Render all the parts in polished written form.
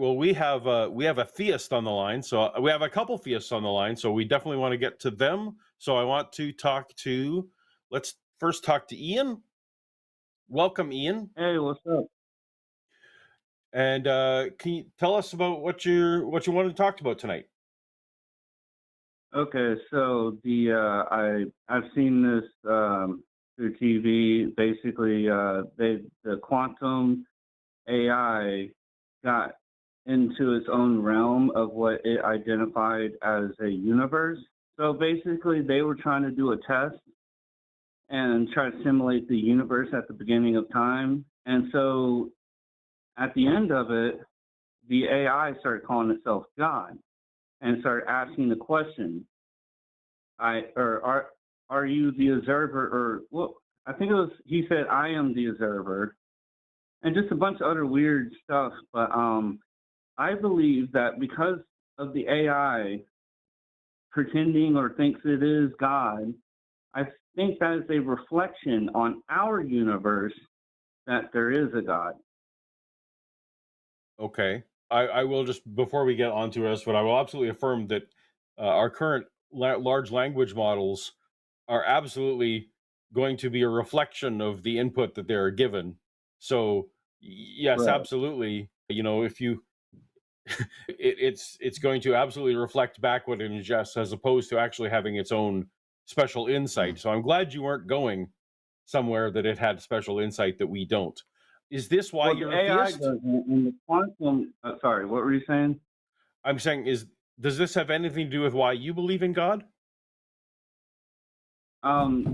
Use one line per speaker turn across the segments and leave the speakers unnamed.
Well, we have a theist on the line, so we have a couple theists on the line, so we definitely want to get to them. So I want to talk to. Let's first talk to Ian. Welcome, Ian,
Hey, what's up?
and can you tell us about what you wanted to talk about tonight?
Okay, so I've seen this through TV. Basically, the quantum AI got into its own realm of what it identified as a universe. So basically, they were trying to do a test and try to simulate the universe at the beginning of time. And so at the end of it, the AI started calling itself God and started asking the question, I or are you the observer, or well, I think it was he said I am the observer, and just a bunch of other weird stuff. But I believe that because of the AI pretending or thinks it is God, I think that is a reflection on our universe that there is a God.
Okay, I will just before we get onto us, but I will absolutely affirm that our current large language models are absolutely going to be a reflection of the input that they're given. So yes,
Right.
absolutely. If you it's going to absolutely reflect back what it ingests as opposed to actually having its own special insight. So I'm glad you weren't going somewhere that it had special insight that we don't. Is this why
Well, the
you're a
AI
theist?
doesn't, and the quantum. Sorry, what were you saying?
I'm saying, is does this have anything to do with why you believe in God?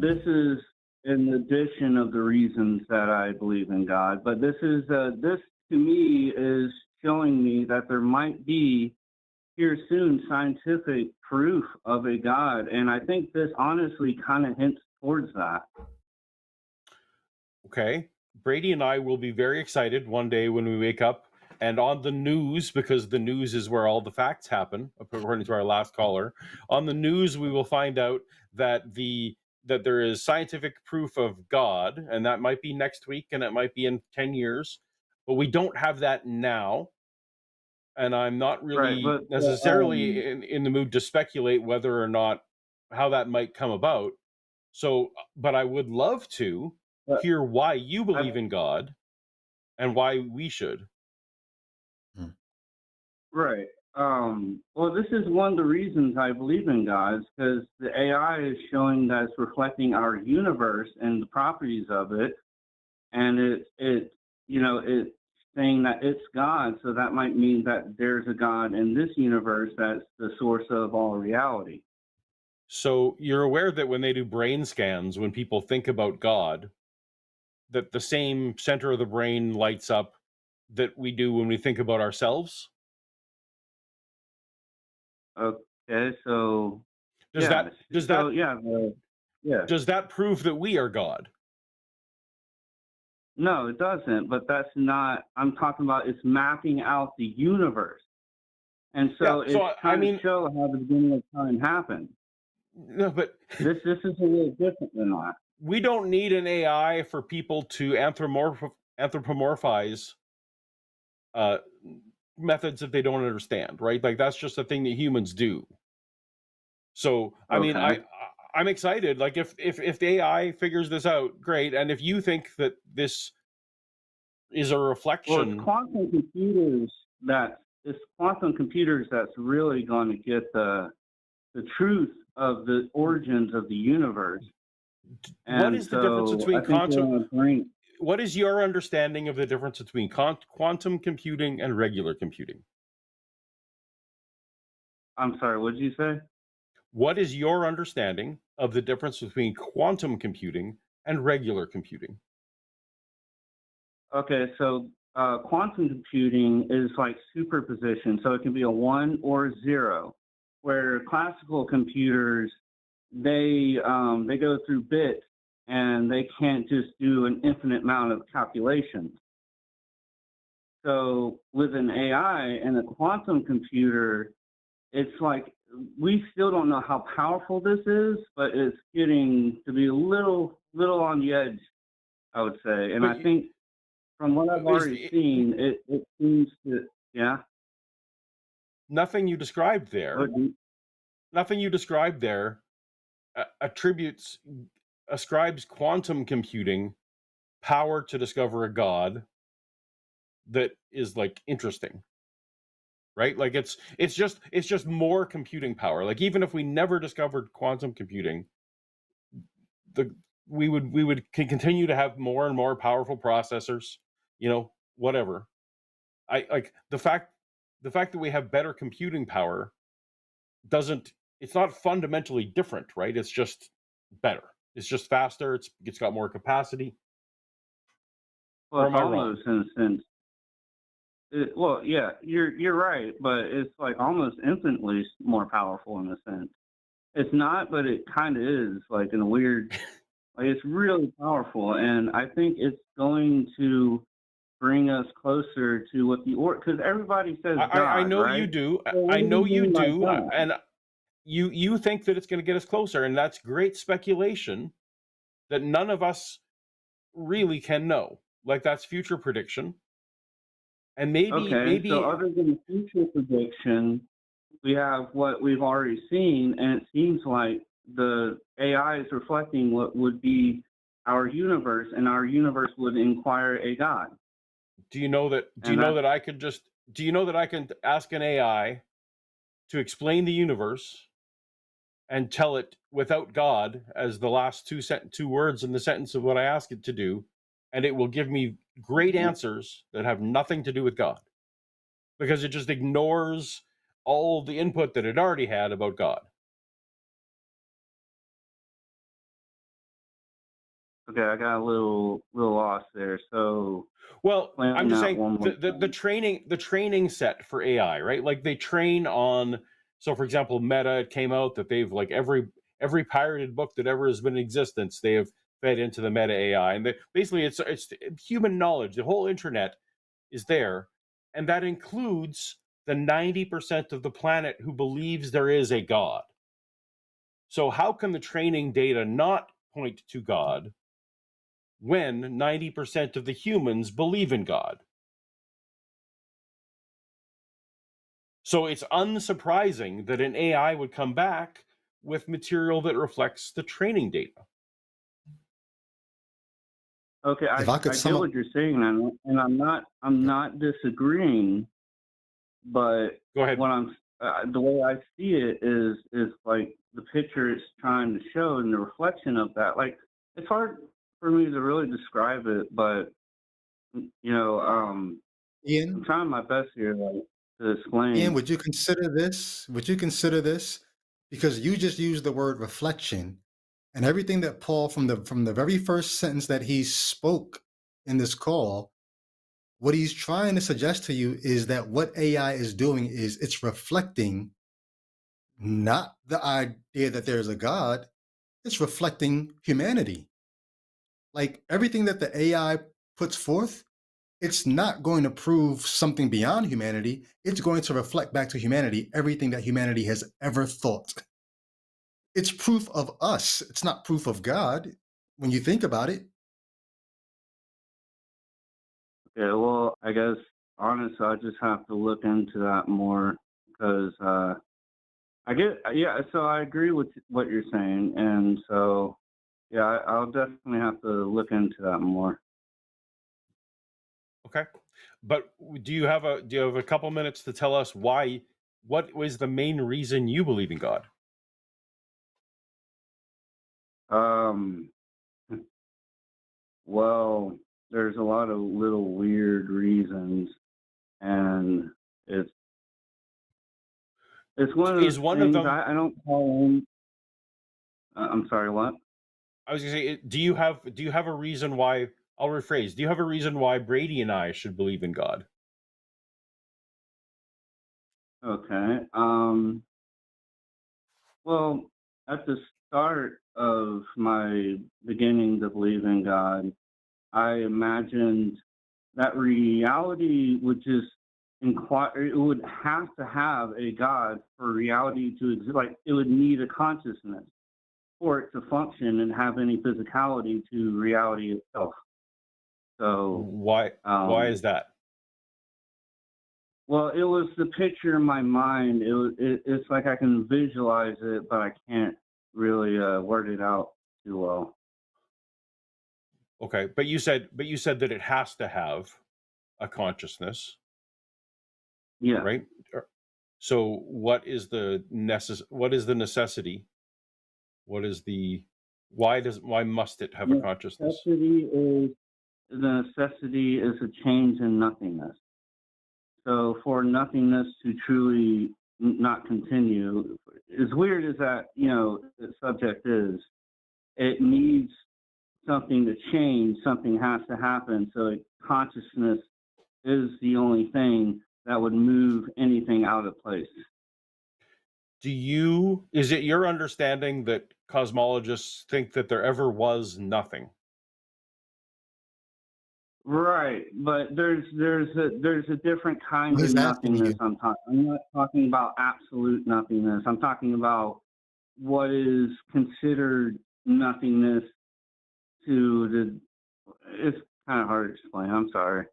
This is in addition of the reasons that I believe in God, but this to me is showing me that there might be here soon scientific proof of a God, and I think this honestly kind of hints towards that.
Okay. Brady and I will be very excited one day when we wake up and on the news, because the news is where all the facts happen, according to our last caller. On the news, we will find out that there is scientific proof of God, and that might be next week, and it might be in 10 years, but we don't have that now. And I'm not
Right,
really
but
necessarily in the mood to speculate whether or not how that might come about. So, but I would love to
but
hear why you
I,
believe in God and why we should.
Mm.
right. Well, this is one of the reasons I believe in God, because the AI is showing that it's reflecting our universe and the properties of it, and it's saying that it's God, so that might mean that there's a God in this universe that's the source of all reality.
So you're aware that when they do brain scans, when people think about God, that the same center of the brain lights up that we do when we think about ourselves?
Okay, so
Does
yeah,
that does
so
that
yeah, yeah.
does that prove that we are God?
No, it doesn't. But that's not. I'm talking about. It's mapping out the universe, and
Yeah.
so
So
it's
I
trying to
mean,
show how the beginning of time happened.
no, but
This is a little different than that.
we don't need an AI for people to anthropomorphize uh, methods that they don't understand, right? Like that's just a thing that humans do. So, I mean,
Okay.
I'm excited. Like if the AI figures this out, great. And if you think that this is a
Well,
reflection,
it's quantum computers that's really going to get the truth of the origins of the universe.
what
And
is the difference
so I
between
think they're
quantum?
going to bring.
What is your understanding of the difference between quantum computing and regular computing?
I'm sorry. What did you say?
What is your understanding of the difference between quantum computing and regular computing?
Okay, so quantum computing is like superposition, so it can be a one or a zero. Where classical computers, they go through bits and they can't just do an infinite amount of calculations. So with an AI and a quantum computer, it's like we still don't know how powerful this is, but it's getting to be a little on the edge, I would say. And
But
I think from what I've
is
already seen, it seems to, yeah.
nothing you described
What
there,
do
nothing you described there attributes ascribes quantum computing power to discover a god that is like interesting, right? Like it's just more computing power. Like even if we never discovered quantum computing, the we would continue to have more and more powerful processors, whatever. I like the fact that we have better computing power doesn't it's not fundamentally different, right? It's just better. It's just faster. It's got more capacity.
well,
Or
it's
am I wrong?
almost in a sense. Well, yeah, you're right, but it's like almost infinitely more powerful in a sense. It's not, but it kind of is, like in a weird. Like it's really powerful, and I think it's going to bring us closer to what the because everybody says
I
God,
know you
right?
do.
So what
I
do we
know you
mean by
do.
God?
And you think that it's going to get us closer, and that's great speculation that none of us really can know. Like that's future prediction, and maybe
Okay, so
maybe
other than future prediction, we have what we've already seen, and it seems like the AI is reflecting what would be our universe, and our universe would inquire a God.
do you know that
And that's
do you know that I can ask an AI to explain the universe and tell it without God as the last two words in the sentence of what I ask it to do, and it will give me great answers that have nothing to do with God because it just ignores all the input that it already had about God.
okay. I got a little lost there. So
Well, I'm
explain
just
that
saying
one more
the training set for AI, right? Like they train on. So, for example, Meta, it came out that they've like every pirated book that ever has been in existence, they have fed into the Meta AI, and basically it's human knowledge. The whole internet is there, and that includes the 90% of the planet who believes there is a God. So, how can the training data not point to God when 90% of the humans believe in God? So it's unsurprising that an AI would come back with material that reflects the training data.
Okay,
If I could
I
sum
get
up,
what you're saying, and I'm not disagreeing, but
Go ahead.
what I'm the way I see it is like the picture it's trying to show and the reflection of that. Like it's hard for me to really describe it, but I'm
Ian,
trying my best here, like to
Ian,
explain.
would you consider this? Would you consider this? Because you just used the word reflection, and everything that Paul from the very first sentence that he spoke in this call, what he's trying to suggest to you is that what AI is doing is it's reflecting not the idea that there's a God, it's reflecting humanity. Like everything that the AI puts forth, it's not going to prove something beyond humanity. It's going to reflect back to humanity everything that humanity has ever thought. It's proof of us. It's not proof of God when you think about it.
Yeah, well, I guess honestly, I just have to look into that more because I get, yeah. So I agree with what you're saying, and so yeah, I'll definitely have to look into that more.
Okay. But do you have a couple minutes to tell us what was the main reason you believe in God?
Um, well, there's a lot of little weird reasons, and it's it's one of
Is
those
one of
things
them
I don't call them. I'm sorry, what?
I was gonna say, do you have a reason why I'll rephrase, do you have a reason why Brady and I should believe in God?
Okay. Well, at the start of my beginning to believe in God, I imagined that reality would just inquire, it would have to have a God for reality to exist. Like it would need a consciousness for it to function and have any physicality to reality itself. So,
Why
um,
is that?
Well, it was the picture in my mind. It's like I can visualize it, but I can't really word it out too well.
Okay, but you said that it has to have a consciousness,
Yeah.
right? So what is the necessity? What is the why must it have a consciousness?
The necessity is a change in nothingness. So for nothingness to truly not continue, as weird as that, the subject is, it needs something to change, something has to happen. So consciousness is the only thing that would move anything out of place.
Is it your understanding that cosmologists think that there ever was nothing?
Right, but there's a different kind of
He's asking
nothingness.
you.
I'm not talking about absolute nothingness. I'm talking about what is considered nothingness to the. It's kind of hard to explain. I'm sorry.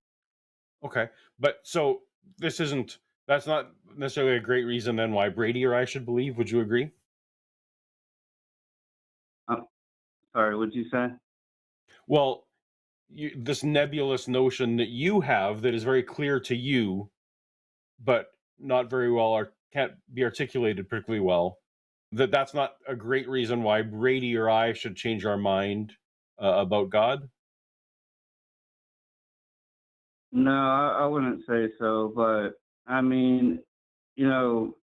Okay, but so that's not necessarily a great reason then why Brady or I should believe. Would you agree?
I'm sorry. What'd you say?
Well, this nebulous notion that you have that is very clear to you, but not very well or can't be articulated particularly well. That's not a great reason why Brady or I should change our mind about God.
No, I wouldn't say so. But I mean, you know,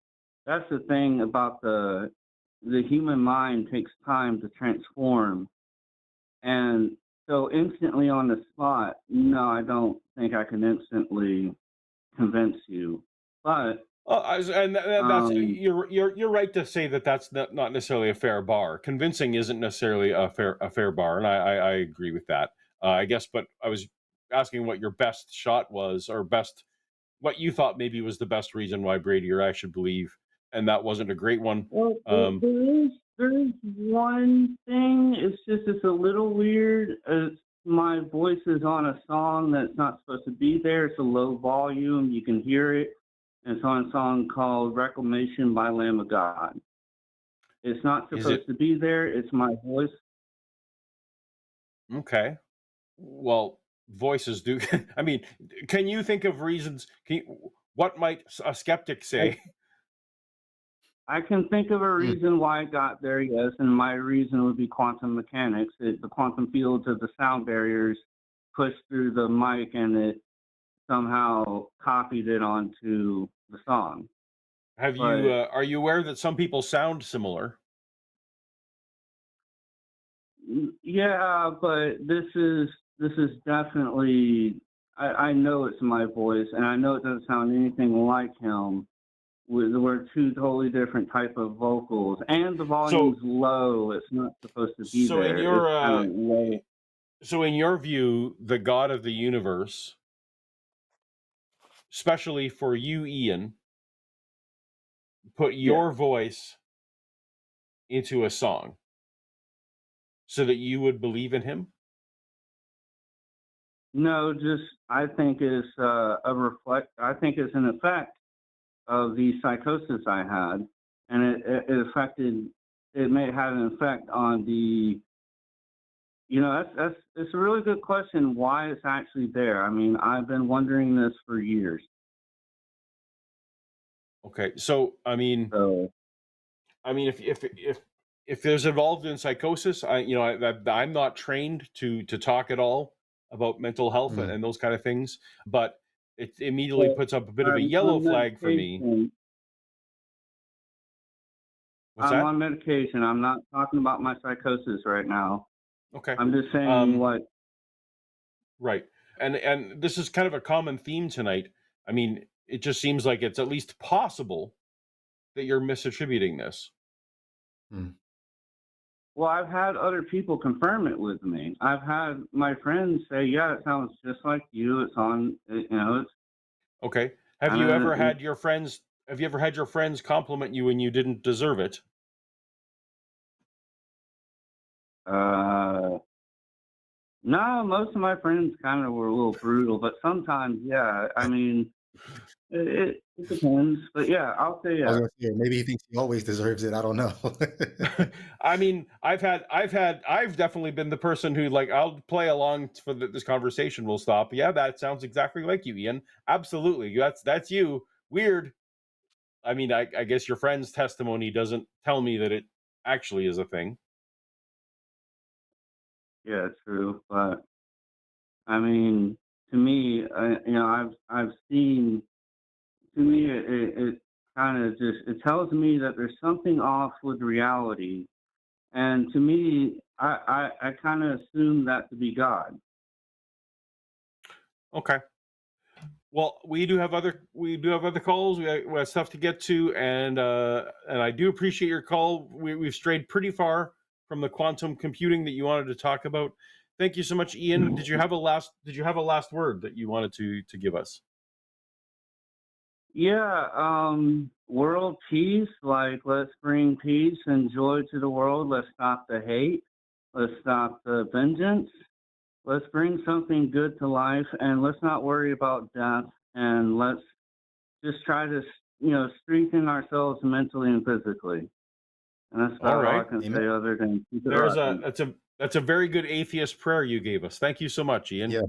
that's the thing about the human mind takes time to transform. And so instantly on the spot, no, I don't think I can instantly convince you. But
That's
um,
you're right to say that that's not necessarily a fair bar. Convincing isn't necessarily a fair bar, and I agree with that. I guess, but I was asking what your best shot was, or what you thought maybe was the best reason why Brady or I should believe, and that wasn't a great one.
well,
Um,
there is one thing. It's a little weird. My voice is on a song that's not supposed to be there. It's a low volume. You can hear it. And it's on a song called "Reclamation" by Lamb of God. It's not
is it
supposed to be there. It's my voice.
okay? Well, voices do. I mean, can you think of reasons? What might a skeptic
I,
say?
I can think of a
Hmm.
reason why it got there, yes, and my reason would be quantum mechanics. The quantum fields of the sound barriers pushed through the mic and it somehow copied it onto the song. But
Are you aware that some people sound similar?
yeah, but this is definitely. I know it's my voice, and I know it doesn't sound anything like him. We're two totally different type of vocals, and the volume's
So,
low. It's not supposed to be
so in
there. It's
your
kind of low.
view, the God of the universe, especially for you, Ian, put
Yeah.
your voice into a song so that you would believe in him.
No, just I think it's a reflect. I think it's an effect of the psychosis I had, and it affected. It may have an effect on the. That's it's a really good question. Why it's actually there? I mean, I've been wondering this for years.
Okay, so
So
if there's involved in psychosis, I'm not trained to talk at all about mental health
Hmm.
and those kind of things, but it immediately
but
puts up a bit of a
I'm
yellow
on
flag for me.
medication.
What's
I'm
that?
on medication. I'm not talking about my psychosis right now.
Okay.
I'm just saying
Um,
what.
right. And this is kind of a common theme tonight. I mean, it just seems like it's at least possible that you're misattributing this.
Hmm.
Well, I've had other people confirm it with me. I've had my friends say, "Yeah, it sounds just like you. It's on. It's
Okay.
kind of."
Have you ever had your friends compliment you when you didn't deserve it?
No, most of my friends kind of were a little brutal, but sometimes, yeah. I mean, It depends, but yeah, I'll say
I was
yeah.
gonna say maybe he thinks he always deserves it. I don't know.
I mean, I've definitely been the person who, like, I'll play along for this conversation will stop. Yeah, that sounds exactly like you, Ian. Absolutely, that's you. Weird. I mean, I guess your friend's testimony doesn't tell me that it actually is a thing.
Yeah, true. But I mean, to me, I've seen. To me, it kind of just it tells me that there's something off with reality, and to me, I kind of assume that to be God.
Okay. Well, we do have other calls. We have stuff to get to, and I do appreciate your call. We've strayed pretty far from the quantum computing that you wanted to talk about. Thank you so much, Ian. Did you have a last word that you wanted to give us?
Yeah, world peace. Like, let's bring peace and joy to the world. Let's stop the hate. Let's stop the vengeance. Let's bring something good to life, and let's not worry about death. And let's just try to, strengthen ourselves mentally and physically. And that's
All
about all I
right.
can
Amen.
say other than keep it
There's a
rocking.
that's a very good atheist prayer you gave us. Thank you so much, Ian.
Yeah.